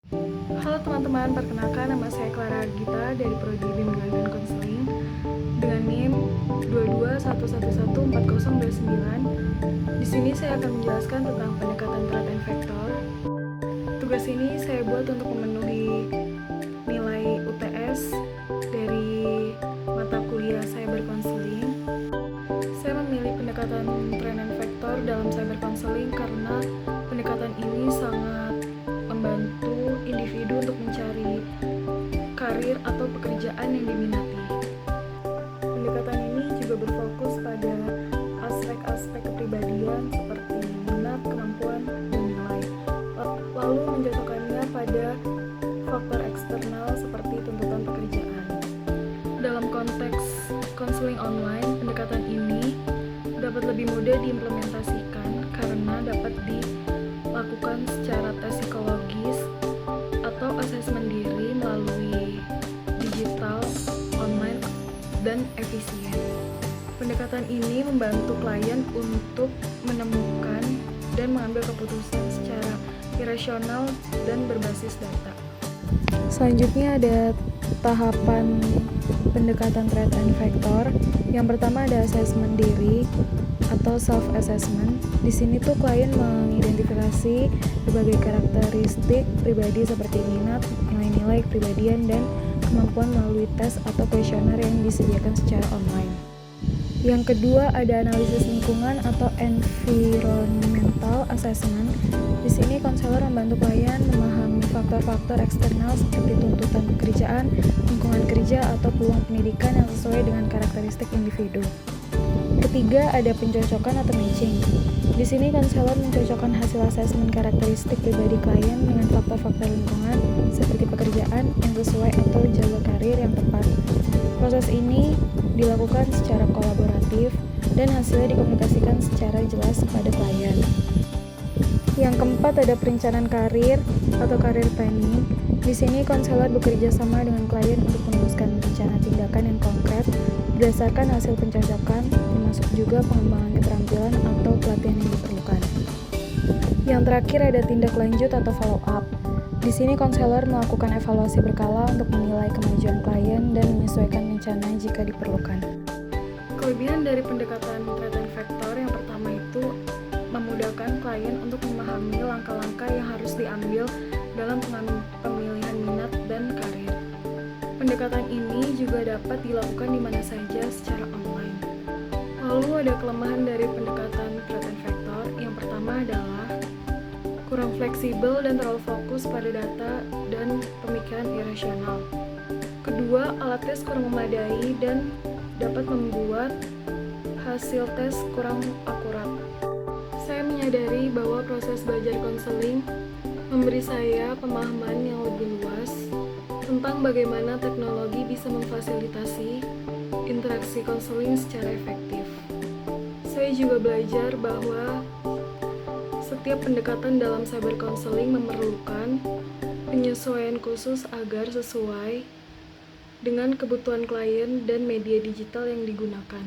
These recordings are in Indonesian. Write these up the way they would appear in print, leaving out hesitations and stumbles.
Halo teman-teman, perkenalkan nama saya Clara Gita dari Prodi Bimbingan dan Konseling dengan NIM 221114029. Di sini saya akan menjelaskan tentang pendekatan threat and vector. Tugas ini saya buat untuk memenuhi nilai UTS dari mata kuliah Cyber Counseling. Saya memilih pendekatan threat and vector dalam Cyber Counseling karena pendekatan ini sangat membantu individu untuk mencari karir atau pekerjaan yang diminati. Pendekatan ini juga berfokus pada aspek-aspek kepribadian seperti minat, kemampuan, dan nilai, lalu mencocokkannya pada faktor eksternal seperti tuntutan pekerjaan. Dalam konteks konseling online, pendekatan ini dapat lebih mudah diimplementasikan karena dapat dilakukan secara tes psikologis atau asesmen diri melalui digital, online, dan efisien. Pendekatan ini membantu klien untuk menemukan dan mengambil keputusan secara irasional dan berbasis data. Selanjutnya ada tahapan pendekatan threat and vector. Yang pertama ada asesmen diri atau self assessment. Di sini tuh klien mengidentifikasi berbagai karakteristik pribadi seperti minat, nilai-nilai kepribadian, dan kemampuan melalui tes atau kuesioner yang disediakan secara online. Yang kedua ada analisis lingkungan atau environmental assessment. Di sini konselor membantu klien memahami faktor-faktor eksternal seperti tuntutan pekerjaan, lingkungan kerja, atau peluang pendidikan yang sesuai dengan karakteristik individu. Ketiga ada pencocokan atau matching. Di sini konselor mencocokkan hasil asesmen karakteristik pribadi klien dengan faktor-faktor lingkungan seperti pekerjaan yang sesuai atau jalur karir yang tepat. Proses ini dilakukan secara kolaboratif dan hasilnya dikomunikasikan secara jelas kepada klien. Yang keempat ada perencanaan karir atau career planning. Di sini konselor bekerja sama dengan klien untuk merumuskan rencana tindakan yang konkret berdasarkan hasil pencocokan, termasuk juga pengembangan keterampilan atau pelatihan yang diperlukan. Yang terakhir ada tindak lanjut atau follow up. Di sini konselor melakukan evaluasi berkala untuk menilai kemajuan klien dan menyesuaikan rencana jika diperlukan. Kelebihan dari pendekatan threat and vector yang pertama itu memudahkan klien untuk memahami langkah-langkah yang harus diambil dalam pemilihan minat dan karir. Pendekatan ini juga dapat dilakukan di mana saja secara online. Lalu ada kelemahan dari pendekatan threat and vector. Yang pertama adalah kurang fleksibel dan terlalu fokus pada data dan pemikiran irasional. Kedua, alat tes kurang memadai dan dapat membuat hasil tes kurang akurat. Saya menyadari bahwa proses belajar konseling memberi saya pemahaman yang lebih luas tentang bagaimana teknologi bisa memfasilitasi interaksi konseling secara efektif. Saya juga belajar bahwa setiap pendekatan dalam cyber counseling memerlukan penyesuaian khusus agar sesuai dengan kebutuhan klien dan media digital yang digunakan.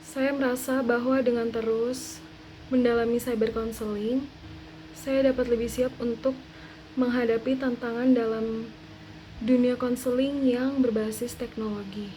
Saya merasa bahwa dengan terus mendalami cyber counseling, saya dapat lebih siap untuk menghadapi tantangan dalam dunia konseling yang berbasis teknologi.